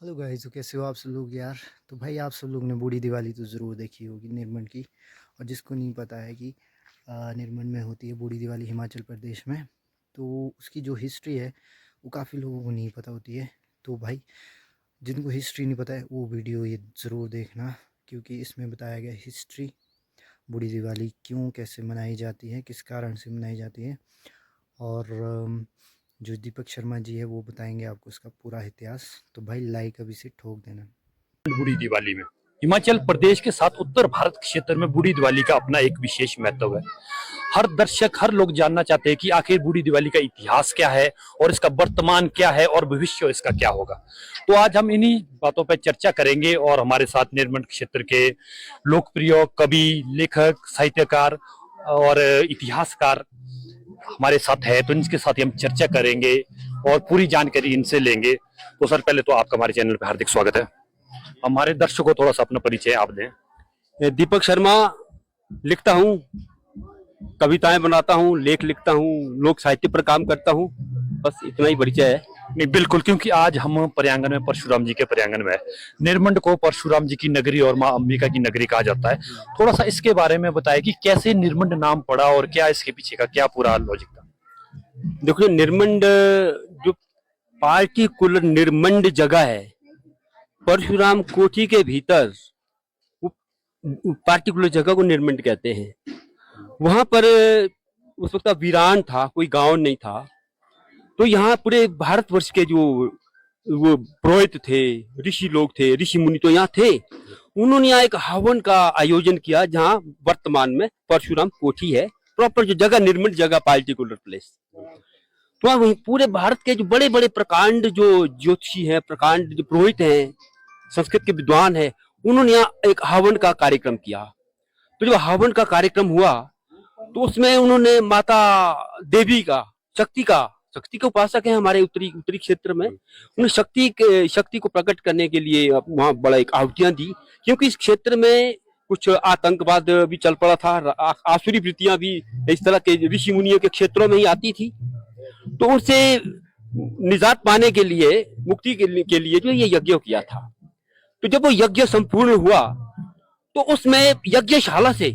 Hello guys, तो कैसे हो आप सब लोग यार। तो भाई आप सब लोग ने बूढ़ी दिवाली तो ज़रूर देखी होगी निर्मंड की। और जिसको नहीं पता है कि निर्मंड में होती है बूढ़ी दिवाली हिमाचल प्रदेश में, तो उसकी जो हिस्ट्री है वो काफ़ी लोगों को नहीं पता होती है। तो भाई जिनको हिस्ट्री नहीं पता है वो वीडियो ये ज़रूर देखना, क्योंकि इसमें बताया गया हिस्ट्री बूढ़ी दिवाली क्यों कैसे मनाई जाती है, किस कारण से मनाई जाती है। और जो दीपक शर्मा जी है वो बताएंगे आपको उसका पूरा इतिहास। तो भाई लाइक अभी से ठोक देना। बूढ़ी दिवाली में हिमाचल प्रदेश के साथ उत्तर भारत क्षेत्र में बूढ़ी दिवाली का अपना एक विशेष महत्व है। हर दर्शक, हर लोग जानना चाहते हैं कि आखिर बूढ़ी दिवाली का इतिहास क्या है और इसका वर्तमान क्या है और भविष्य इसका क्या होगा। तो आज हम इन्हीं बातों पर चर्चा करेंगे और हमारे साथ निर्मंड क्षेत्र के लोकप्रिय कवि, लेखक, साहित्यकार और इतिहासकार हमारे साथ है, तो इनके साथ ही हम चर्चा करेंगे और पूरी जानकारी इनसे लेंगे। तो सर, पहले तो आपका हमारे चैनल पर हार्दिक स्वागत है। हमारे दर्शकों को थोड़ा सा अपना परिचय आप दें। मैं दीपक शर्मा लिखता हूँ, कविताएं बनाता हूँ, लेख लिखता हूँ, लोक साहित्य पर काम करता हूँ। बस इतना ही परिचय है। नहीं, बिल्कुल, क्योंकि आज हम पर्यांगन में, परशुराम जी के पर्यांगन में है। निर्मंड को परशुराम जी की नगरी और माँ अंबिका की नगरी कहा जाता है। थोड़ा सा इसके बारे में बताएं कि कैसे निर्मंड नाम पड़ा और क्या इसके पीछे का क्या पूरा लॉजिक था। देखो, निर्मंड जो पार्टिकुलर निर्मंड जगह है परशुराम कोठी के भीतर, वो पार्टिकुलर जगह को निर्मंड कहते हैं। वहां पर उस वक्त वीरान था, कोई गांव नहीं था। तो यहाँ पूरे भारतवर्ष के जो वो पुरोहित थे, ऋषि लोग थे, ऋषि मुनि तो यहाँ थे। उन्होंने यहाँ एक हवन का आयोजन किया, जहाँ वर्तमान में परशुराम कोठी है। प्रॉपर जो जगह निर्मल जगह, पार्टिकुलर प्लेस। तो वहीं पूरे भारत के जो बड़े बड़े प्रकांड जो ज्योतिषी हैं, प्रकांड जो पुरोहित हैं, संस्कृत के विद्वान हैं, उन्होंने यहाँ एक हवन का कार्यक्रम किया। तो जो हवन का कार्यक्रम हुआ तो उसमें उन्होंने माता देवी का, शक्ति के उपासक हैं हमारे उत्तरी क्षेत्र में। उन्हें शक्ति को प्रकट करने के लिए वहां बड़ा एक आहुतियां दी, क्योंकि इस क्षेत्र में कुछ आतंकवाद भी चल पड़ा था। आसुरी वृत्तियां भी इस तरह के ऋषि मुनियों के क्षेत्रों में ही आती थी। तो उससे निजात पाने के लिए, मुक्ति के लिए जो ये यज्ञ किया था। तो जब वो यज्ञ संपूर्ण हुआ तो उसमें यज्ञशाला से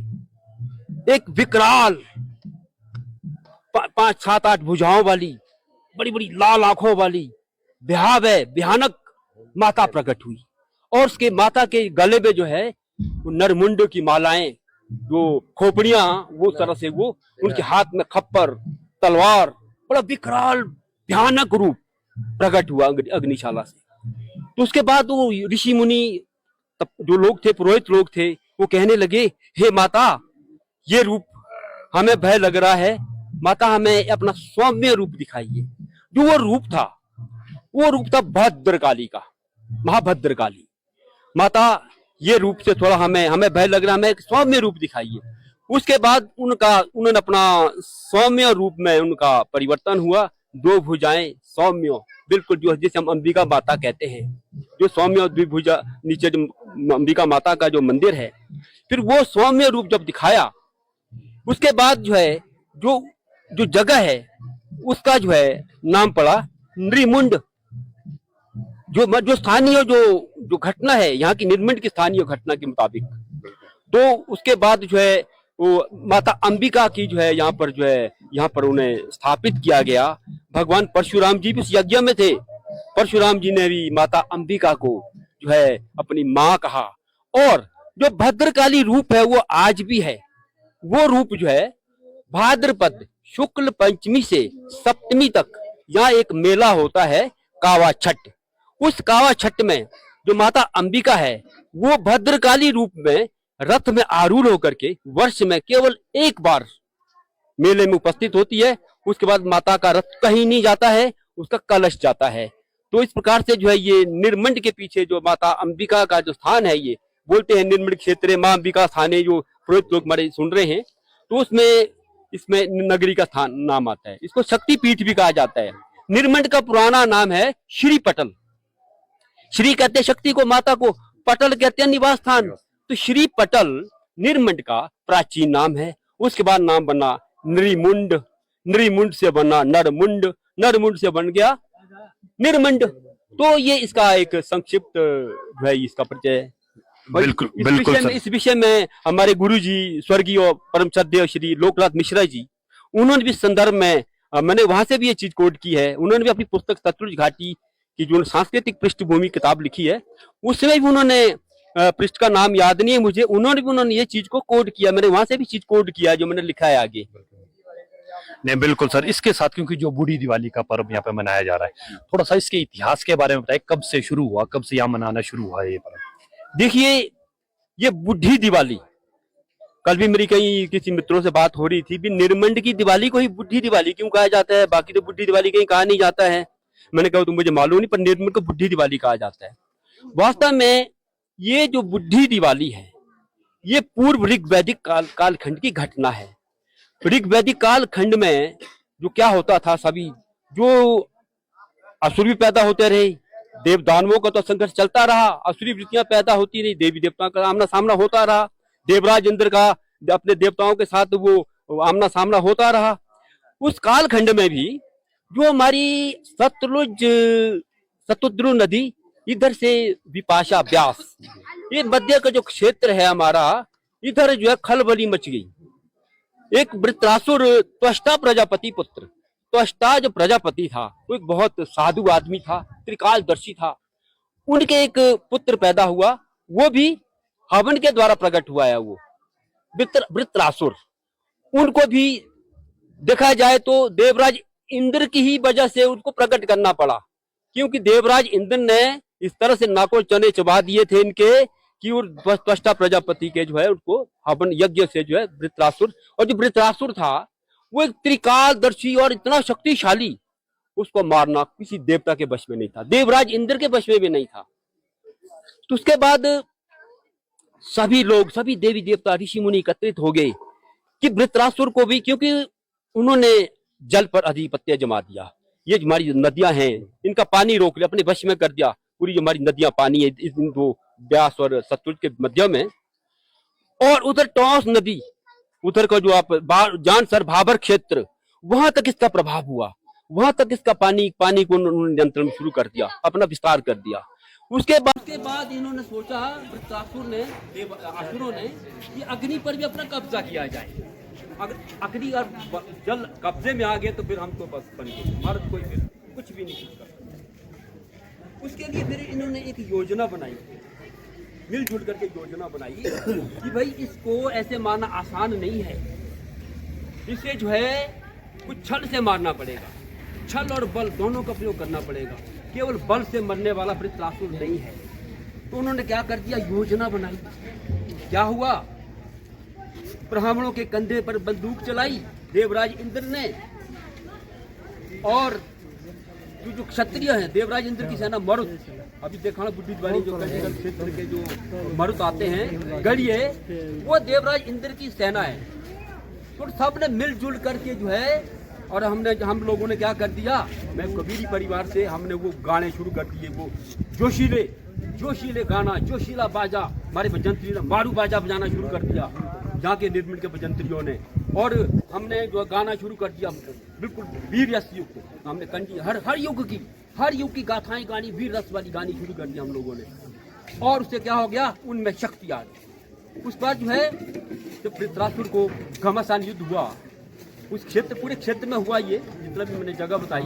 एक विकराल 5-7-8 भुजाओं वाली, बड़ी बड़ी लाल आंखों वाली, भयानक माता प्रकट हुई। और उसके माता के गले में जो है वो नरमुंड की मालाएं, जो खोपड़ियां, वो तरह से वो उनके हाथ में खप्पर, तलवार, बड़ा विकराल भयानक रूप प्रकट हुआ अग्निशाला से। तो उसके बाद वो ऋषि मुनि, जो लोग थे, पुरोहित लोग थे, वो कहने लगे, हे माता, ये रूप हमें भय लग रहा है। माता, हमें अपना सौम्य रूप दिखाइए। जो वो रूप था भद्रकाली का, महाभद्रकाली। माता, ये रूप से थोड़ा हमें भय लग रहा है, हमें एक सौम्य रूप दिखाइए। उसके बाद उन्होंने अपना सौम्य रूप में उनका परिवर्तन हुआ। 2 भुजाएं सौम्य, बिल्कुल जो जिसे हम अंबिका माता कहते हैं, जो सौम्य द्विभुजा, नीचे जो अंबिका माता का जो मंदिर है, फिर वो सौम्य रूप जब दिखाया, उसके बाद जो है जो जगह है उसका जो है नाम पड़ा नृमुंड। जो स्थानीय जो घटना है, यहाँ की निर्मंड की स्थानीय घटना के मुताबिक। तो उसके बाद जो है वो माता अंबिका की जो है यहाँ पर उन्हें स्थापित किया गया। भगवान परशुराम जी भी उस यज्ञ में थे। परशुराम जी ने भी माता अंबिका को जो है अपनी माँ कहा। और जो भद्रकाली रूप है वो आज भी है। वो रूप जो है भाद्रपद शुक्ल पंचमी से सप्तमी तक यहाँ एक मेला होता है, कावा छठ। उस कावा छठ में जो माता अंबिका है वो भद्रकाली रूप में रथ में आरूढ़ होकर के वर्ष में केवल एक बार मेले में उपस्थित होती है। उसके बाद माता का रथ कहीं नहीं जाता है, उसका कलश जाता है। तो इस प्रकार से जो है ये निर्मंड के पीछे जो माता अंबिका का जो स्थान है, ये बोलते हैं निर्मंड क्षेत्र माँ अंबिका स्थाने, जो पुरोहित लोग हमारे सुन रहे हैं, तो उसमें इसमें नगरी का स्थान नाम आता है। इसको शक्तिपीठ भी कहा जाता है। निर्मंड का पुराना नाम है श्री पटल। श्री कहते हैं शक्ति को, माता को, पटल कहते हैं निवास स्थान। तो श्री पटल निर्मंड का प्राचीन नाम है। उसके बाद नाम बना नृमुंड, नृमुंड से बना नरमुंड, नरमुंड से बन गया निर्मंड। तो ये इसका एक संक्षिप्त है इसका परिचय है। और बिल्कुल इस बिल्कुल विषय में सर। इस विषय में हमारे गुरुजी स्वर्गीय परम श्रद्धेय श्री लोकनाथ मिश्रा जी, उन्होंने भी संदर्भ में मैंने वहां से भी ये चीज कोट की है। उन्होंने भी अपनी पुस्तक सतलुज घाटी की जो सांस्कृतिक पृष्ठभूमि किताब लिखी है, उसमें भी उन्होंने पृष्ठ का नाम याद नहीं है मुझे, उन्होंने ये चीज को कोट किया। मैंने वहां से भी चीज कोट किया जो मैंने लिखा है आगे। नहीं बिल्कुल सर, इसके साथ क्योंकि जो बूढ़ी दिवाली का पर्व यहाँ पे मनाया जा रहा है, थोड़ा सा इसके इतिहास के बारे में बताइए, कब से शुरू हुआ, कब से यहाँ मनाना शुरू हुआ ये पर्व? देखिए, ये बूढ़ी दिवाली, कल भी मेरी कहीं किसी मित्रों से बात हो रही थी भी निर्मंड की दिवाली को ही बूढ़ी दिवाली क्यों कहा जाता है, बाकी तो बूढ़ी दिवाली कहीं कहा नहीं जाता है। मैंने कहा तो मुझे मालूम नहीं, पर निर्मंड को बूढ़ी दिवाली कहा जाता है। वास्तव में ये जो बूढ़ी दिवाली है, ये पूर्व ऋग्वैदिक कालखंड की घटना है। ऋग्वैदिक कालखंड में जो क्या होता था, सभी जो असुर भी पैदा होते रहे, देव दानवों का तो संघर्ष चलता रहा, असुरी वृत्तियां पैदा होती रही, देवी देवताओं का आमना सामना होता रहा, देवराज इंद्र का अपने देवताओं के साथ वो आमना सामना होता रहा। उस कालखंड में भी जो हमारी सतुद्रु नदी, इधर से विपाशा व्यास, ये मध्य का जो क्षेत्र है हमारा, इधर जो है खलबली मच गई। एक वृत्रासुर त्वष्टा प्रजापति पुत्र, त्वष्टा जो प्रजापति था वो एक बहुत साधु आदमी था, त्रिकालदर्शी था। उनके एक पुत्र पैदा हुआ, वो भी हवन के द्वारा प्रकट हुआ है, वो वृत्रासुर। उनको भी देखा जाए तो देवराज इंद्र की ही वजह से उनको प्रकट करना पड़ा, क्योंकि देवराज इंद्र ने इस तरह से नाको चने चबा दिए थे इनके कि त्वष्टा प्रजापति के जो है उनको हवन यज्ञ से जो है वृत्रासुर, और जो वृत्रासुर था वो एक त्रिकालदर्शी और इतना शक्तिशाली, उसको मारना किसी देवता के वश में नहीं था, देवराज इंद्र के वश में भी नहीं था। तो उसके बाद सभी लोग, सभी देवी देवता ऋषि मुनि एकत्रित हो गए कि वृत्रासुर को भी, क्योंकि उन्होंने जल पर आधिपत्य जमा दिया, ये हमारी जो नदियां हैं इनका पानी रोक लिया, अपने वश में कर दिया। पूरी जो हमारी नदियां पानी है इन दो व्यास और सतलुज के मध्य में, और उधर टॉस नदी, उधर का जो आप जानसर भाबर क्षेत्र, वहां तक इसका प्रभाव हुआ, वहां तक इसका पानी को उन्होंने नियंत्रण शुरू कर दिया, अपना विस्तार कर दिया। उसके बाद इन्होंने सोचा, वृत्रासुर ने, असुरों ने, कि अग्नि पर भी अपना कब्जा किया जाए। अगर अग्नि और जल कब्जे में आ गए तो फिर हम तो बस बन गए, हमारा कोई फिर कुछ भी नहीं कर सकता। उसके लिए फिर इन्होंने एक योजना बनाई, मिलजुल करके योजना बनाई कि भाई इसको ऐसे मारना आसान नहीं है, इसे जो है कुछ छल से मारना पड़ेगा, छल और बल दोनों का प्रयोग करना पड़ेगा, केवल बल से मरने वाला वृत्रासुर नहीं है। तो उन्होंने क्या कर दिया, योजना बनाई। क्या हुआ, ब्राह्मणों के कंधे पर बंदूक चलाई देवराज इंद्र ने, और जो क्षत्रिय हैं, देवराज इंद्र की सेना मरुत, अभी देखा ना बुद्धि दिवाली जो कंडीगढ़ क्षेत्र के जो मरुत आते हैं गढ़िए, वो देवराज इंद्र की सेना है। तो सब ने मिलजुल करके जो है, और हम लोगों ने क्या कर दिया, मैं कबीरी परिवार से, हमने वो गाने शुरू कर दिए, वो जोशीले गाना, जोशीला बाजा, हमारे भजंत्री ने मारू बाजा बजाना शुरू कर दिया, जहाँ के निर्मल के भजंत्रियों ने, और हमने जो गाना शुरू कर दिया बिल्कुल वीर रस युक्त, हमने कंठी हर युग की गाथाएं गानी, वीर रस वाली गानी शुरू कर दिया हम लोगों ने। और उससे क्या हो गया, उनमें शक्ति आ गई। उस बार जो है जब वृत्रासुर को घमासान युद्ध हुआ, उस पूरे क्षेत्र में हुआ, ये जितना भी मैंने जगह बताई,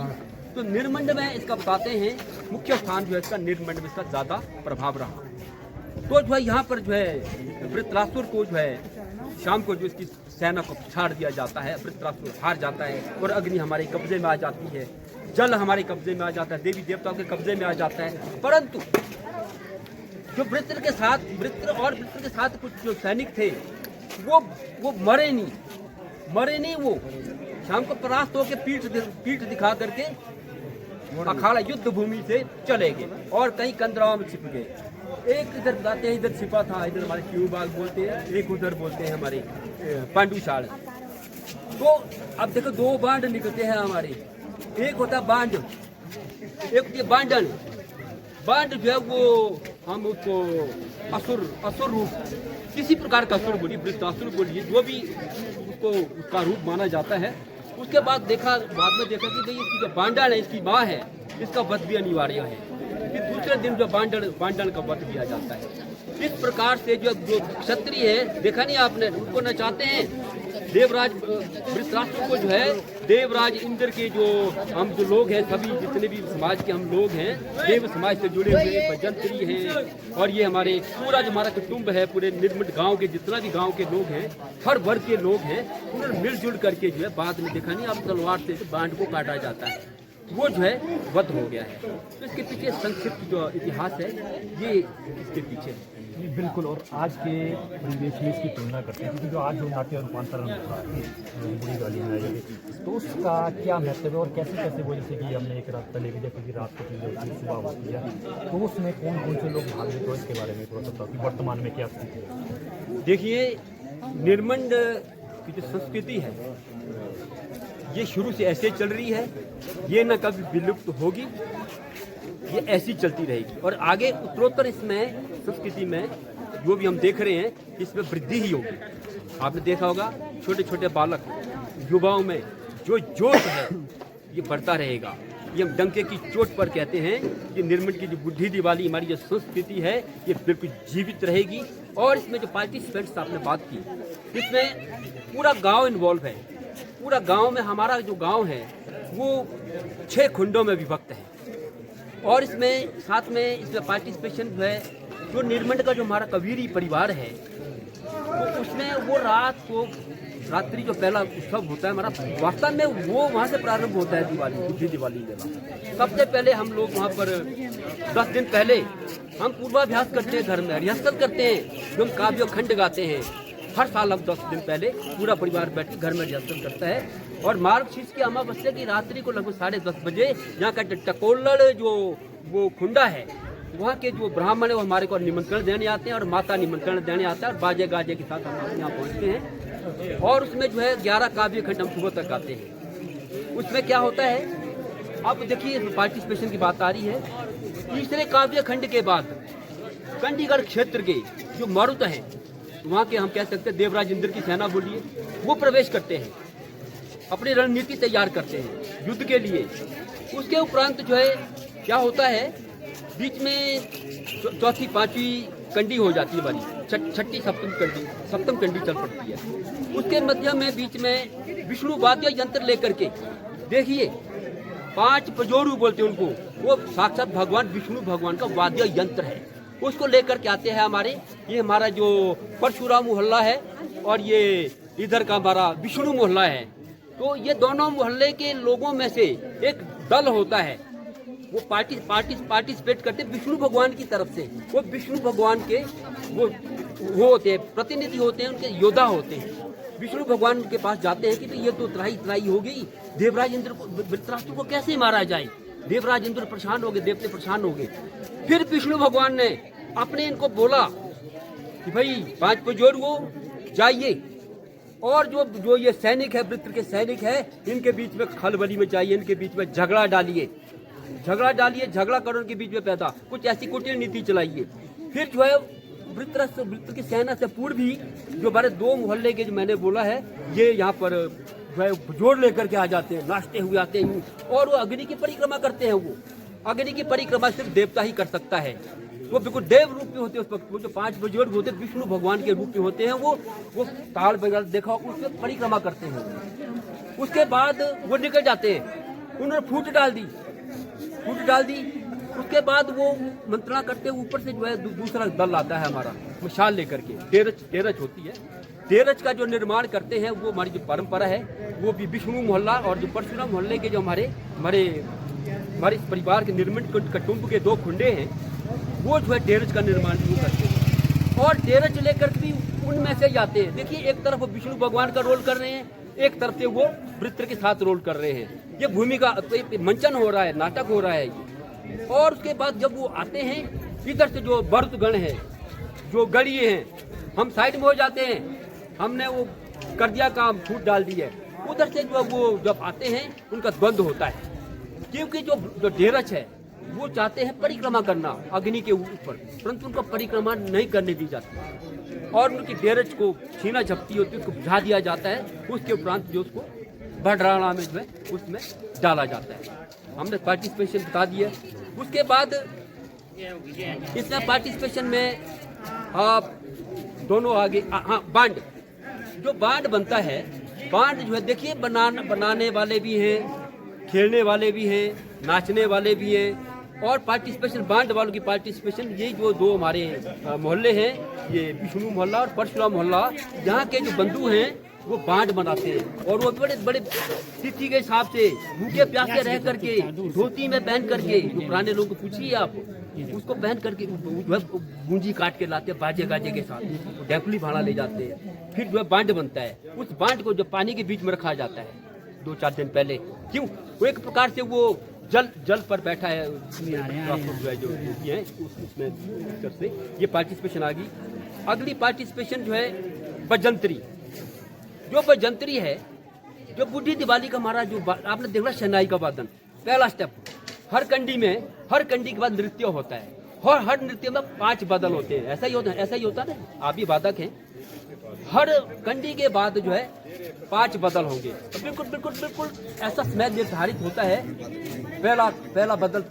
तो निर्मंड में इसका बताते हैं मुख्य स्थान जो है इसका, निर्मंड में इसका ज्यादा प्रभाव रहा। तो जो है यहाँ पर जो है वृत्रासुर को जो है शाम को जो इसकी सेना को छाड़ दिया जाता है, वृत्रासुर हार जाता है, और अग्नि हमारे कब्जे में आ जाती है, जल हमारे कब्जे में आ जाता है, देवी देवताओं के कब्जे में आ जाता है। परंतु जो वृत्र के साथ कुछ जो सैनिक थे वो मरे नहीं, वो शाम को परास्त होकर पीठ दिखा करके अखाड़ा युद्ध भूमि से चले गए और कहीं कंदराओं में छिप गए। एक इधर बताते हैं, इधर छिपा था, इधर हमारे शिवबाग बोलते हैं, एक उधर बोलते हैं हमारे पांडुशाल। तो अब देखो दो बांड निकलते हैं हमारे, एक होता बांड, एक होती है बांडन। बांड जो है वो हम उसको असुर रूप, किसी प्रकार का असुर बोलिए, वृत्रासुर बोलिए, जो भी उसको उसका रूप माना जाता है। उसके बाद में देखा कि भाई इसकी जो बांडन है, इसकी माँ है, इसका वध भी अनिवार्य है। दूसरे दिन जो बांडल का वध किया जाता है। इस प्रकार से जो क्षत्रिय है, देखा नहीं आपने, उनको नचाते हैं। देवराज वृत्रासुर को जो है देवराज इंद्र के जो हम जो लोग हैं, सभी जितने भी समाज के हम लोग हैं, देव समाज से जुड़े हुए भजंत्री हैं, और ये हमारे पूरा जो हमारा कुटुंब है, पूरे निर्मित गांव के जितना भी गांव के लोग हैं, हर वर्ग के लोग हैं, उन्होंने मिलजुल करके जो है बाद में देखा नहीं आप तलवार से बांड को काटा जाता है, वो जो है वध हो गया है। तो इसके पीछे संक्षिप्त जो इतिहास है ये इसके पीछे है। जी, बिल्कुल। और आज के परिवेश में इसकी तुलना करते हैं, क्योंकि जो आज जो नाट्य रूपांतरण होता है बूढ़ी दिवाली मनाई जाती है, तो उसका क्या महत्व है और कैसे कैसे वो, जैसे कि हमने एक रात पहले भी देखा कि रात को चीज़ें होती है, सुबह होती है, तो उसमें कौन कौन से लोग भाग लेते हैं, इसके बारे में थोड़ा सा बताओ कि वर्तमान में क्या स्थिति है। देखिए, निर्मंड की जो संस्कृति है ये शुरू से ऐसे चल रही है, ये न कभी विलुप्त होगी, ये ऐसी चलती रहेगी, और आगे उत्तरोत्तर इसमें संस्कृति में जो भी हम देख रहे हैं इसमें वृद्धि ही होगी। आपने देखा होगा छोटे छोटे बालक युवाओं में जो जोश है ये बढ़ता रहेगा। ये हम डंके की चोट पर कहते हैं कि निर्मंड की जो बूढ़ी दिवाली हमारी जो संस्कृति है ये बिल्कुल जीवित रहेगी। और इसमें जो पार्टिसिपेंट्स आपने बात की, इसमें पूरा गाँव इन्वॉल्व है। पूरा गांव में, हमारा जो गांव है वो 6 खुंडों में विभक्त है, और इसमें साथ में इसमें पार्टिसिपेशन जो है, जो निर्मंड का जो हमारा कबीरी परिवार है, तो उसमें वो रात्रि जो पहला उत्सव होता है हमारा, वास्तव में वो वहाँ से प्रारंभ होता है दिवाली, बूढ़ी दिवाली मेला। सबसे पहले हम लोग वहाँ पर 10 दिन पहले हम पूर्वाभ्यास करते हैं, घर में रिहर्सल करते हैं, जो हम काव्य खंड गाते हैं। हर साल हम 10 दिन पहले पूरा परिवार बैठ के घर में रिहर्सल करता है, और मार्गशीर्ष की अमावस्या की रात्रि को लगभग 10:30 बजे यहाँ का टकोलड़ जो वो खुंडा है, वहाँ के जो ब्राह्मण है वो हमारे को निमंत्रण देने आते हैं, और माता निमंत्रण देने आता है, और बाजे गाजे के साथ हम यहाँ पहुँचते हैं, और उसमें जो है 11 काव्य खंड हम सुबह तक गाते हैं। उसमें क्या होता है, अब देखिए पार्टिसिपेशन की बात आ रही है। तीसरे काव्य खंड के बाद कंडीगढ़ क्षेत्र के जो मारुत हैं, वहाँ के हम कह सकते हैं देवराज इंद्र की सेना बोलिए, वो प्रवेश करते हैं, अपनी रणनीति तैयार करते हैं युद्ध के लिए। उसके उपरांत जो है क्या होता है, बीच में चौथी पांचवी कंडी हो जाती है हमारी, छठी सप्तम कंडी चल पड़ती है। उसके मध्य में बीच में विष्णु वाद्य यंत्र लेकर के, देखिए 5 पजोरू बोलते हैं उनको, वो साक्षात भगवान विष्णु भगवान का वाद्य यंत्र है, उसको लेकर के आते हैं हमारे। ये हमारा जो परशुराम मोहल्ला है और ये इधर का हमारा विष्णु मोहल्ला है, तो ये दोनों मोहल्ले के लोगों में से एक दल होता है, वो पार्टिसिपेट करते विष्णु भगवान की तरफ से। वो विष्णु भगवान के वो होते हैं, प्रतिनिधि होते हैं, उनके योद्धा होते हैं। विष्णु भगवान के पास जाते हैं कि तो ये तो त्राही हो गई, देवराज इंद्र को, वृत्रासुर को कैसे मारा जाए। देवराज इंद्र परेशान हो गए, देवते परेशान हो गए। फिर विष्णु भगवान ने अपने इनको बोला कि भाई 5 पुजोर वो जाइए, और जो ये सैनिक है, वृत्र के सैनिक है, इनके बीच में खलबली में जाइए, इनके बीच में झगड़ा डालिए, झगड़ा करो इनके बीच में पैदा, कुछ ऐसी कुटिल नीति चलाइए। फिर जो है वृत्र की सेना से पूर्व भी जो हमारे 2 मोहल्ले के जो मैंने बोला है, ये यहाँ पर जोर लेकर के आ जाते हैं, नाचते हुए आते हैं, और वो अग्नि की परिक्रमा करते हैं। वो अग्नि की परिक्रमा सिर्फ देवता ही कर सकता है, वो बिल्कुल देव रूप में होते हैं उस वक्त। वो जो 5 बुजुर्ग होते हैं विष्णु भगवान के रूप में होते हैं, वो ताल बजा देखा उसमें परिक्रमा करते हैं। उसके बाद वो निकल जाते हैं, उन्होंने फूट डाल दी। उसके बाद वो मंत्रणा करते हैं, ऊपर से जो है दूसरा दल आता है हमारा मशाल लेकर के, तेरच होती है। तेरच का जो निर्माण करते हैं वो हमारी जो परंपरा है, वो भी विष्णु मोहल्ला और जो परशुराम मोहल्ले के जो हमारे परिवार के निर्मित कुटुंब के 2 खुंडे हैं, वो जो है तेरच का निर्माण शुरू करते हैं, और तेरच लेकर भी उनमें से जाते हैं। देखिए, एक तरफ वो विष्णु भगवान का रोल कर रहे हैं, एक तरफ से वो वृत्र के साथ रोल कर रहे हैं। ये भूमिका मंचन हो रहा है, नाटक हो रहा है ये। और उसके बाद जब वो आते हैं, इधर से जो भरतगण है, जो गढ़िए हैं, हम साइड में हो जाते हैं, हमने वो कर दिया काम, छूट डाल दी है। उधर से जो वो जब आते हैं उनका द्वंद्व होता है, क्योंकि जो ढेरच है वो चाहते हैं परिक्रमा करना अग्नि के ऊपर, परंतु उनको परिक्रमा नहीं करने दी जाती, और उनकी ढेरच को छीना झपटी होती है, उसको बुझा दिया जाता है। उसके उपरांत जो उसको भड़राणा में जो है उसमें डाला जाता है। हमने पार्टिसिपेशन बता दिया। उसके बाद इसमें पार्टिसिपेशन में आप दोनों आगे हाँ बांड, जो बांड बनता है, बांड जो है देखिए बनाने वाले भी हैं, खेलने वाले भी हैं, नाचने वाले भी हैं, और पार्टिसिपेशन बांड वालों की पार्टिसिपेशन, ये जो दो हमारे मोहल्ले हैं, ये विष्णु मोहल्ला और परशुराम मोहल्ला, यहाँ के जो बंधु हैं वो बांड बनाते हैं, और वो बड़े बड़े तिथि के हिसाब से भूखे प्यासे रह करके धोती में पहन करके, जो पुराने लोगों को पूछिए आप, उसको पहन करके गूंजी काट के लाते हैं बाजे गाजे के साथ, डेकुली भाड़ा ले जाते हैं, फिर जो है बांड बनता है। उस बांड को जो पानी के बीच में रखा जाता है 2-4 दिन पहले, क्यों, वो एक प्रकार से वो जल पर बैठा है, जो है जो है उसमें से ये पार्टिसिपेशन आ गई। अगली पार्टिसिपेशन जो है बजंतरी, जो बजंतरी है, जो बूढ़ी दिवाली का हमारा जो आपने देखा शहनाई का वादन, पहला स्टेप, हर कंडी के बाद नृत्य होता है, और हर नृत्य में 5 बदल होते हैं, ऐसा ही होता है ना, आप भी वादक हैं, हर कंडी के बाद जो है 5 बदल होंगे, तो बिल्कुल ऐसा समय निर्धारित होता है, पहला बदल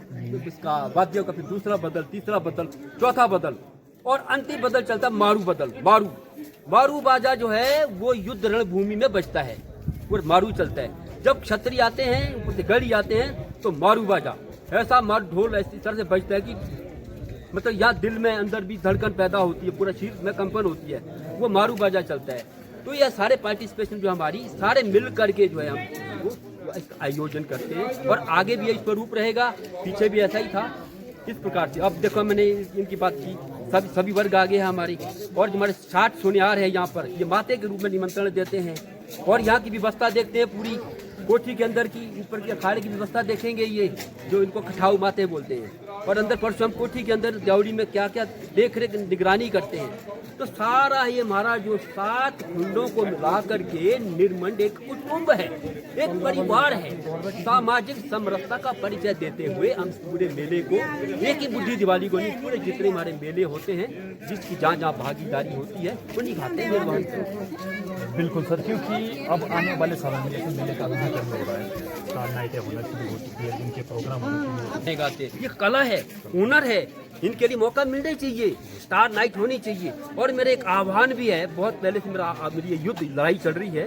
इसका वाद्य का, फिर दूसरा बदल, तीसरा बदल, चौथा बदल, और अंतिम बदल चलता है मारू बदल। मारू बाजा जो है वो युद्ध रणभूमि में बजता है, वो मारू चलता है। जब क्षत्रिय आते हैं, ऊपर से गढ़ी आते हैं, तो मारू बाजा ऐसा ढोल ऐसी तरह से बजता है कि मतलब यहाँ दिल में अंदर भी धड़कन पैदा होती है, पूरा शरीर में कंपन होती है, वो मारू बाजा चलता है। तो यह सारे पार्टिसिपेशन जो हमारी सारे मिल करके जो है हम वो आयोजन करते हैं, और आगे भी यही स्वरूप रहेगा, पीछे भी ऐसा ही था। इस प्रकार से अब देखो मैंने इनकी बात की, सभी वर्ग आगे हैं हमारी, और जो हमारे 60 सोनिहार है यहाँ पर, ये माते के रूप में निमंत्रण देते हैं, और यहाँ की व्यवस्था देखते हैं, पूरी कोठी के अंदर की ऊपर की अखाड़े की व्यवस्था देखेंगे, ये जो इनको खटाऊ माते बोलते हैं, और अंदर परसों कोठी के अंदर द्यावड़ी में क्या क्या देख रेख निगरानी करते हैं। तो सारा ये हमारा जो 7 खंडों को मिला करके निर्मंड एक कुटुंब है, एक परिवार है, सामाजिक समरसता का परिचय देते हुए हम पूरे मेले को, एक ही बुढ़ी दिवाली को नहीं, पूरे जितने हमारे मेले होते हैं, जिसकी जहाँ जहाँ भागीदारी होती है वो निभाते हैं। बिल्कुल सर, क्योंकि अब आने वाले सालों में मेले का आयोजन हो रहा है, स्टार नाइटें होना शुरू हो चुकी है, इनके प्रोग्राम गाते, ये कला है, हुनर है, इनके लिए मौका मिलना चाहिए, स्टार नाइट होनी चाहिए। और मेरा एक आह्वान भी है, बहुत पहले से मेरी ये युद्ध लड़ाई चल रही है,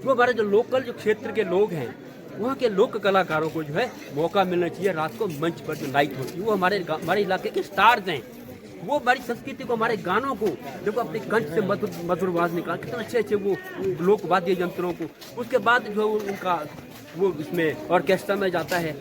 जो हमारे जो लोकल जो क्षेत्र के लोग हैं, वहाँ के लोक कलाकारों को जो है मौका मिलना चाहिए, रात को मंच पर जो नाइट होती है, वो हमारे इलाके के स्टार्स हैं, वो हमारी संस्कृति को, हमारे गानों को, देखो अपने कंठ से मधुर आवाज निकाल, कितने अच्छे वो लोक वाद्य यंत्रों को, उसके बाद जो उनका वो इसमें ऑर्केस्ट्रा में जाता है।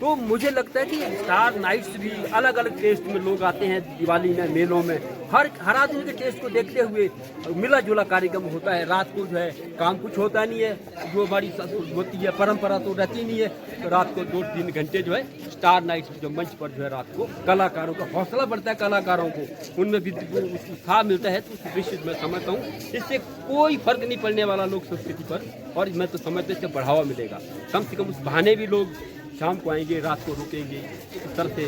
तो मुझे लगता है कि स्टार नाइट्स भी अलग अलग टेस्ट में लोग आते हैं दिवाली में, मेलों में, हर आदमी के टेस्ट को देखते हुए मिला जुला कार्यक्रम होता है। रात को जो है काम कुछ होता नहीं है, जो हमारी संस्कृति होती है, परंपरा तो रहती नहीं है, तो रात को 2-3 घंटे जो है स्टार नाइट्स जो मंच पर जो है रात को कलाकारों का हौसला बढ़ता है, कलाकारों को उनमें भी उत्साह मिलता है। तो उस दृष्टि मैं समझता हूँ इससे कोई फर्क नहीं पड़ने वाला लोक संस्कृति पर, और मैं तो समझता इससे बढ़ावा मिलेगा। कम से कम उस बहाने भी लोग शाम को आएंगे, रात को रुकेंगे, इस तरह से,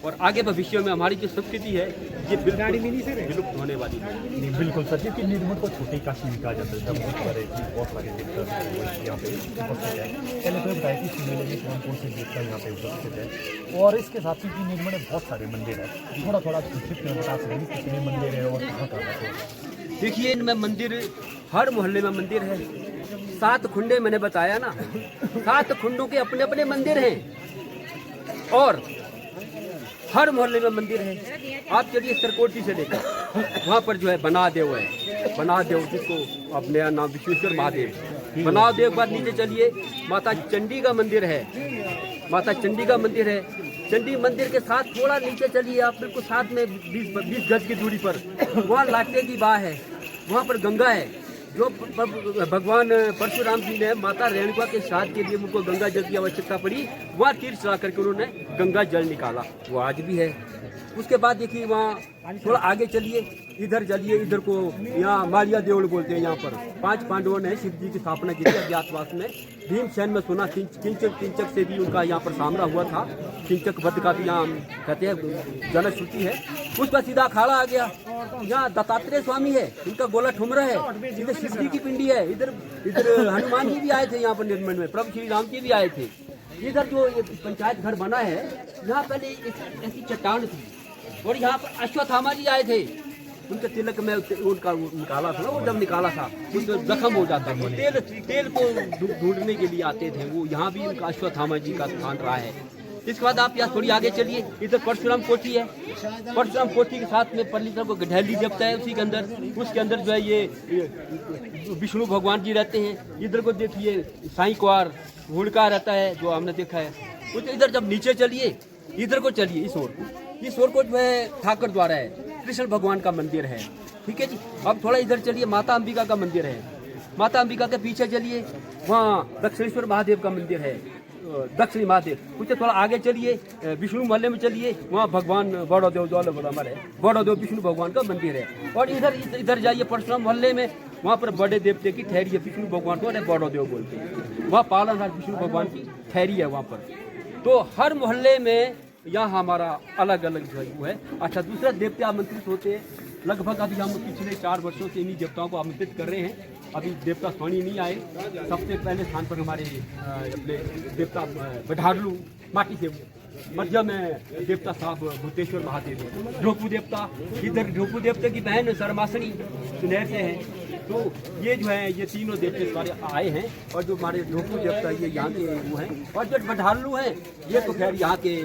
और आगे भविष्य में हमारी जो संस्कृति है ये विलुप्त होने वाली है। बिल्कुल सर, क्योंकि निर्मल को छोटी काशी में कहा जाता है, जब बहुत सारे देवता यहाँ पे उपस्थित है। पहले तो बताया कि इस मेले में कौन से देवता यहाँ पे उपस्थित है, और इसके साथ ही निर्मल में बहुत सारे मंदिर है, थोड़ा संक्षिप्त में बता सकते हैं कितने मंदिर है और कहाँ कहाँ। देखिए इनमें मंदिर, हर मोहल्ले में मंदिर है, 7 खुंडे मैंने बताया ना, 7 खुंडों के अपने अपने मंदिर हैं, और हर मोहल्ले में मंदिर है। आप चलिए सरकोटी से लेकर वहाँ पर जो है बनादेव है, बनादेव जिसको अपने नाम विश्वेश्वर महादेव, बनादेव के बाद नीचे चलिए माता चंडी का मंदिर है, माता चंडी का मंदिर है। चंडी मंदिर के साथ थोड़ा नीचे चलिए आप, बिल्कुल साथ में 20 गज की दूरी पर वहाँ लाटे की बाह है, वहाँ पर गंगा है, जो भगवान परशुराम जी ने माता रेणुका के श्राद्ध के लिए उनको गंगा जल की आवश्यकता पड़ी, वहाँ तीर चला करके उन्होंने गंगा जल निकाला, वो आज भी है। उसके बाद देखिए वहाँ थोड़ा आगे चलिए, इधर चलिए, इधर को यहाँ मालिया देवल बोलते हैं, यहाँ पर 5 पांडवों ने शिव जी की स्थापना की थी अज्ञातवास में। भीमसेन में सुना किंचक से भी उनका यहाँ पर सामना हुआ था, किंचक वध का भी यहाँ कहते हैं जनश्रुति है। उसका सीधा अखाड़ा आ गया, यहाँ दत्तात्रेय स्वामी है, इनका गोला ठुमरा है, इधर शिव जी की पिंडी है, इधर हनुमान जी भी आए थे यहाँ पर निर्मल में, प्रभु श्री राम जी भी आए थे। इधर जो ये पंचायत घर बना है, यहाँ पहले ऐसी चट्टान थी, और यहाँ पर अश्वत्थामा जी आए थे, उनके तिलक में उनका निकाला था ना, वो जब निकाला था उसमें जख्म हो जाता था, तेल को ढूंढने के लिए आते थे वो। यहाँ भी उनका अश्वत्थामा जी का स्थान रहा है। इसके बाद आप यहाँ थोड़ी आगे चलिए, इधर परशुराम कोठी है। परशुराम कोठी के साथ में परलीसर को गढैली देवता है, उसी के अंदर, उसके अंदर जो है ये विष्णु भगवान जी रहते हैं। इधर को देखिए साईं कुआर हुड़का रहता है, जो हमने देखा है। कुछ इधर जब नीचे चलिए, इधर को चलिए, इस ओर को जो है ठाकर द्वारा है, कृष्ण भगवान का मंदिर है, ठीक है जी। अब थोड़ा इधर चलिए, माता अंबिका का मंदिर है। माता अंबिका के पीछे चलिए, वहाँ दक्षिणेश्वर महादेव का मंदिर है, दक्षिणी महादेव। कुछ थोड़ा आगे चलिए, विष्णु महल्ले में चलिए, वहाँ भगवान बड़ोदेव ज्वाला है, बड़ोदेव विष्णु भगवान का मंदिर है। और इधर जाइए परशुराम मोहल्ले में, वहाँ पर बड़े देवते की ठहरी है, विष्णु भगवान को बड़ोदेव बोलते हैं। वहाँ पालनहार विष्णु भगवान की ठहरी है वहाँ पर। तो हर मोहल्ले में यहाँ हमारा अलग अलग जो है वो है। अच्छा, दूसरा देवते आमंत्रित होते हैं। लगभग अभी हम पिछले 4 वर्षों से इन्हीं देवताओं को आमंत्रित कर रहे हैं। अभी देवता स्वाणी नहीं आए। सबसे पहले स्थान पर हमारे अपने देवता बढारलू माटी से, मध्य में देवता साहब भूतेश्वर महादेव, ढोपू देवता, इधर ढोपू देवता की बहन सरमासणी सुनहर से है। तो ये जो है ये तीनों देवते सारे आए हैं। और जो हमारे ढोपू देवता ये यहाँ के वो हैं। और जो बंढारलू हैं ये तो खैर यहाँ के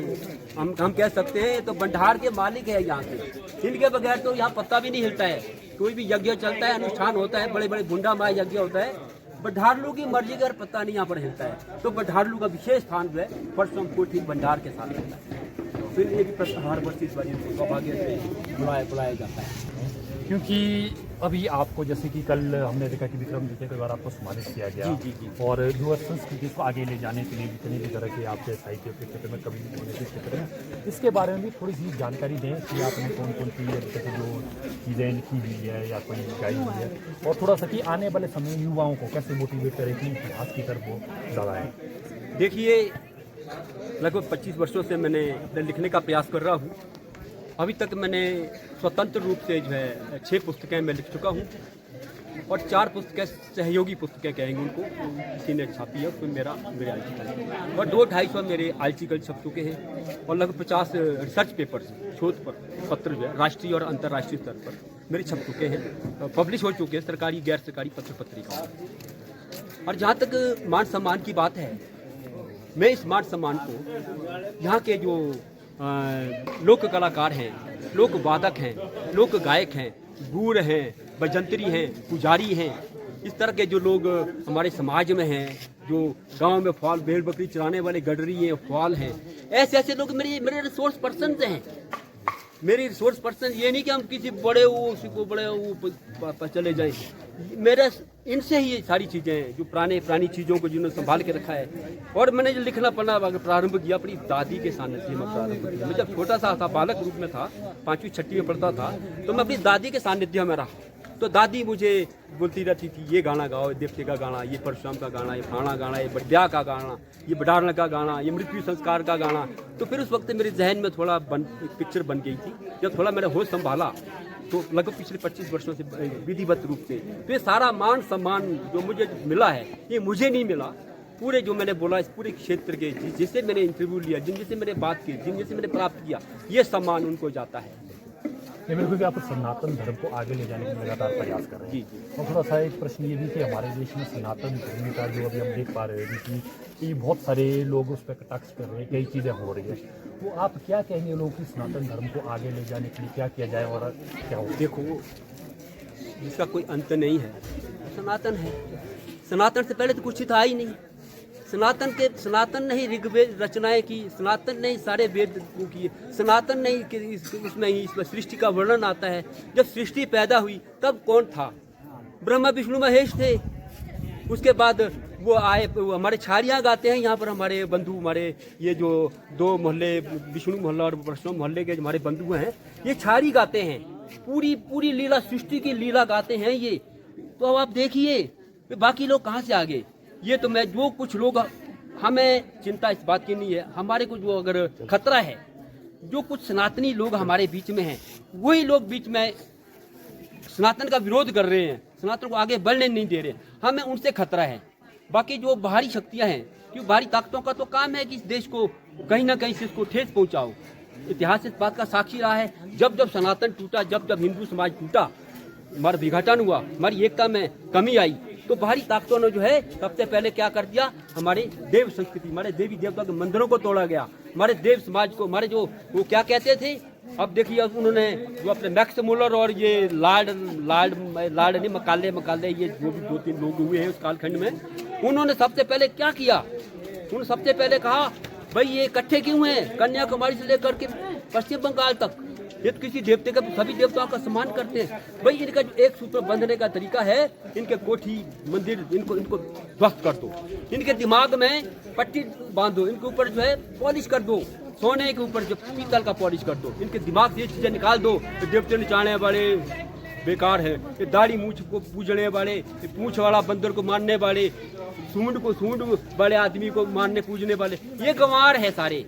हम कह सकते हैं तो भंडार के मालिक है यहाँ के। इनके बगैर तो यहाँ पत्ता भी नहीं हिलता है। कोई भी यज्ञ चलता है, अनुष्ठान होता है, बड़े बड़े बुंडा माय यज्ञ होता है, बंढारलू की मर्जी का पत्ता नहीं यहाँ पर हिलता है। तो बंढारलू का विशेष स्थान जो है परसों कोठी भंडार के साथ होता है। फिर एक हर वर्ष इस बार सौभाग्य से बुलाया जाता है। क्योंकि अभी आपको जैसे कि कल हमने देखा कि विक्रमादित्य के द्वारा आपको सम्मानित किया गया। जी। और जो संस्कृति को आगे ले जाने के लिए जितनी भी तरह के आपके साहित्य के क्षेत्र में, कवि के क्षेत्र में, इसके बारे में भी थोड़ी सी जानकारी दें कि आपने कौन कौन सी जैसे जो चीज़ें लिखी हुई है या कोई गाई हुई है, और थोड़ा सा कि आने वाले समय में युवाओं को कैसे मोटिवेट करें कि इतिहास की तरफ वो ज़्यादा है। देखिए, लगभग 25 वर्षों से मैंने लिखने का प्रयास कर रहा हूँ। अभी तक मैंने स्वतंत्र रूप से जो है 6 पुस्तकें मैं लिख चुका हूँ। और 4 पुस्तकें सहयोगी पुस्तकें कहेंगे उनको, किसी ने छापी है, उसमें मेरे आर्टिकल, और 200-250 मेरे आर्टिकल छप चुके हैं। और लगभग 50 रिसर्च पेपर्स, शोध पत्र जो है राष्ट्रीय और अंतर्राष्ट्रीय स्तर पर मेरे छप चुके हैं, पब्लिश हो चुके हैं सरकारी गैर सरकारी पत्र पत्रिकाओं। और जहाँ तक मान सम्मान की बात है, मैं इस मान सम्मान को यहाँ के जो लोक कलाकार हैं, लोक वादक हैं, लोक गायक हैं, गूढ़ हैं, बजंतरी हैं, पुजारी हैं, इस तरह के जो लोग हमारे समाज में हैं, जो गांव में फॉल भेड़ बकरी चराने वाले गडरी हैं, फॉल हैं, ऐसे लोग मेरे रिसोर्स पर्सन हैं। मेरी रिसोर्स पर्सन ये नहीं कि हम किसी बड़े वो चले जाए। मेरा इनसे ही ये सारी चीज़ें जो पुरानी चीज़ों को जिन्होंने संभाल के रखा है। और मैंने जो लिखना पढ़ना प्रारंभ किया अपनी दादी के सानिध्य में प्रारंभ किया। मैं जब छोटा सा था, बालक रूप में था, 5वीं 6वीं में पढ़ता था, तो मैं अपनी दादी के सानिध्य में रहा। तो दादी मुझे बोलती रहती थी, ये गाना गाओ, देवते का गाना, ये परशुराम का गाना, ये फलाना गाना, ये ब्याह का गाना, ये बडारन का गाना, ये मृत्यु संस्कार का गाना। तो फिर उस वक्त मेरे जहन में थोड़ा पिक्चर बन गई थी। जब थोड़ा मैंने होश संभाला तो लगभग पिछले 25 वर्षों से विधिवत रूप से तो ये सारा मान सम्मान जो मुझे मिला है, ये मुझे नहीं मिला। पूरे जो मैंने बोला इस पूरे क्षेत्र के जिससे मैंने इंटरव्यू लिया, जिनसे मैंने बात की, जिनसे मैंने प्राप्त किया, ये सम्मान उनको जाता है। ये बिल्कुल कि आप सनातन धर्म को आगे ले जाने के लगातार प्रयास कर रहे हैं। जी। और थोड़ा सा एक प्रश्न ये भी कि हमारे देश में सनातन धर्म का जो अभी हम देख पा रहे हैं कि बहुत सारे लोग उस पर कटाक्ष कर रहे हैं, कई चीज़ें हो रही है, तो आप क्या कहेंगे लोगों की सनातन धर्म को आगे ले जाने के लिए क्या किया जाए और क्या हो? देखो, इसका कोई अंत नहीं है। सनातन है, सनातन से पहले तो कुछ था ही नहीं। सनातन नहीं ऋग्वेद रचनाएं की, सनातन नहीं सारे वेद को किए, सनातन नहीं उसमें इसमें सृष्टि का वर्णन आता है। जब सृष्टि पैदा हुई तब कौन था? ब्रह्मा विष्णु महेश थे। उसके बाद वो आए, वो हमारे छारियाँ गाते हैं यहाँ पर, हमारे बंधु, हमारे ये जो 2 मोहल्ले, विष्णु मोहल्ला और परशुराम मोहल्ले के हमारे बंधु हैं, ये छारी गाते हैं, पूरी लीला, सृष्टि की लीला गाते हैं ये। तो अब आप देखिए बाकी लोग कहाँ से आ गए। ये तो मैं जो कुछ लोग, हमें चिंता इस बात की नहीं है, हमारे को जो अगर खतरा है, जो कुछ सनातनी लोग हमारे बीच में हैं, वही लोग बीच में सनातन का विरोध कर रहे हैं, सनातन को आगे बढ़ने नहीं दे रहे, हमें उनसे खतरा है। बाकी जो बाहरी शक्तियां हैं, क्योंकि बाहरी ताकतों का तो काम है कि इस देश को कहीं ना कहीं से इसको ठेस पहुंचाओ। इतिहास इस बात का साक्षी रहा है। जब जब सनातन टूटा, जब जब हिंदू समाज टूटा, हमारा विघटन हुआ, हमारी एकता में कमी आई, तो बाहरी ताकतों ने जो है सबसे पहले क्या कर दिया, हमारे देव संस्कृति, हमारे देवी देवता के मंदिरों को तोड़ा गया, हमारे देव समाज को, हमारे जो वो क्या कहते थे, अब देखिए अब उन्होंने जो अपने मैक्स मुलर और ये लाड नहीं मकाले ये जो भी 2-3 लोग हुए हैं उस कालखंड में, उन्होंने सबसे पहले क्या किया, उन्होंने सबसे पहले कहा भाई ये इकट्ठे क्यों हैं, कन्याकुमारी से लेकर के पश्चिम बंगाल तक, ये तो किसी देवते का, सभी देवताओं का सम्मान करते हैं, भाई इनका जो एक सूत्र बंधने का तरीका है, इनके कोठी मंदिर इनको ध्वस्त कर दो, इनके दिमाग में पट्टी बांधो, इनके ऊपर जो है पॉलिश कर दो, सोने के ऊपर जो पीतल का पॉलिश कर दो, इनके दिमाग से ये चीजें निकाल दो, ये देवते निचाने वाले बेकार है, ये दाढ़ी मूछ को पूजने वाले, ये पूछ वाला बंदर को मारने वाले, सूंड बड़े आदमी को मारने पूजने वाले, ये गंवार है सारे,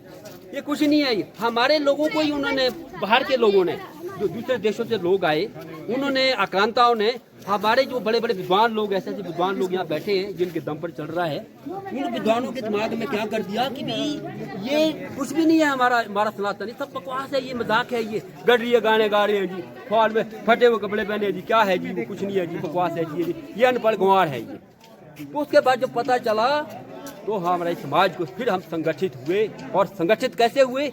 ये कुछ नहीं है। हमारे लोगों को ही उन्होंने, बाहर के लोगों ने, जो दूसरे देशों से लोग आए, उन्होंने, आक्रांताओं ने, हमारे जो बड़े बड़े विद्वान लोग, ऐसे ऐसे विद्वान लोग यहाँ बैठे हैं जिनके दम पर चल रहा है, उन विद्वानों के दिमाग में क्या कर दिया कि भाई ये कुछ भी नहीं है हमारा सनातन, ये सब बकवास है, ये मजाक है, ये गढ़ रही है, गाने गा रहे हैं जी, फॉल में फटे हुए कपड़े पहने जी, क्या है जी, वो कुछ नहीं है जी, बकवास है जी, ये अनपढ़ गंवार है ये। तो उसके बाद जब पता चला तो हमारे समाज को फिर हम संगठित हुए, और संगठित कैसे हुए,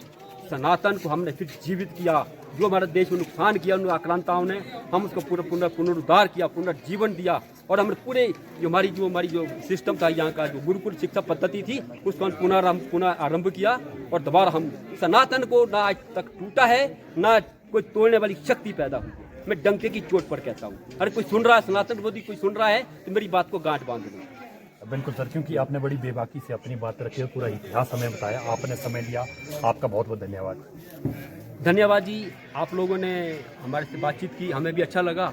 सनातन को हमने फिर जीवित किया, जो हमारे देश में नुकसान किया उन आक्रांताओं ने, हम उसको पूरा पुनरुद्धार किया, पुनर्जीवन दिया, और हमने पूरे जो हमारी जो सिस्टम था यहाँ का, जो गुरुकुल शिक्षा पद्धति थी, उसको हम पुनः आरंभ किया, और दोबारा हम सनातन को ना आज तक टूटा है, ना कोई तोड़ने वाली शक्ति पैदा हुई। मैं डंके की चोट पर कहता हूँ, अरे कोई सुन रहा है, सनातन विरोधी कोई सुन रहा है तो मेरी बात को गांठ बांध दो। बिल्कुल सर, क्योंकि आपने बड़ी बेबाकी से अपनी बात रखी और पूरा इतिहास हमें बताया, आपने समय दिया, आपका बहुत बहुत धन्यवाद। धन्यवाद जी, आप लोगों ने हमारे से बातचीत की, हमें भी अच्छा लगा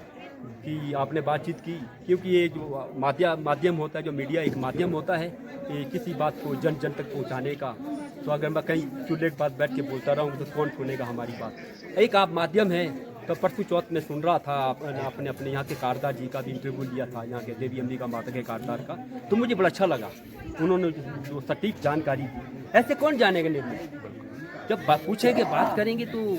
कि आपने बातचीत की, क्योंकि ये जो माध्यम होता है, जो मीडिया एक माध्यम होता है, ये किसी बात को जन जन तक पहुंचाने का, तो अगर मैं कहीं चूल्हे के पास बैठ के बोलता रहूँ तो कौन सुनेगा हमारी बात। एक आप माध्यम है। तो परसों चौथ में सुन रहा था, आपने अपने यहाँ के कारदार जी का भी इंटरव्यू लिया था, यहाँ के देवी अम्बिका माता के कारदार का, तो मुझे बड़ा अच्छा लगा, उन्होंने जो सटीक जानकारी दी, ऐसे कौन जानेगा निर्णय, जब पूछेंगे, बात करेंगे तो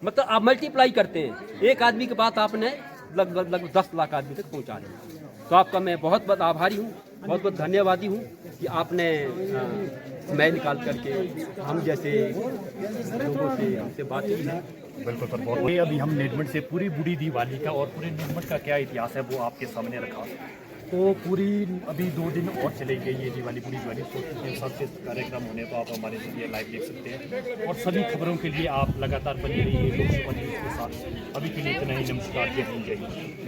मतलब आप मल्टीप्लाई करते हैं, एक आदमी की बात आपने लगभग 10 लाख आदमी तक पहुँचा रहे। तो आपका मैं बहुत बहुत आभारी हूँ, बहुत बहुत धन्यवादी हूँ कि आपने समय निकाल करके हम जैसे लोगों से हमसे बात की है। बिल्कुल सर, बहुत ये अभी हम निर्मंड से पूरी बूढ़ी दिवाली का और पूरे निर्मंड का क्या इतिहास है वो आपके सामने रखा। तो पूरी अभी 2 दिन और चलेगी ये दिवाली, बूढ़ी दिवाली, तो 3 साल से कार्यक्रम होने तो आप हमारे लिए लाइव देख सकते हैं, और सभी खबरों के लिए आप लगातार बने रहिए लोकसभा न्यूज़ के साथ। अभी के लिए इतना ही, नमस्कार, जय हिंद, जय हिंद।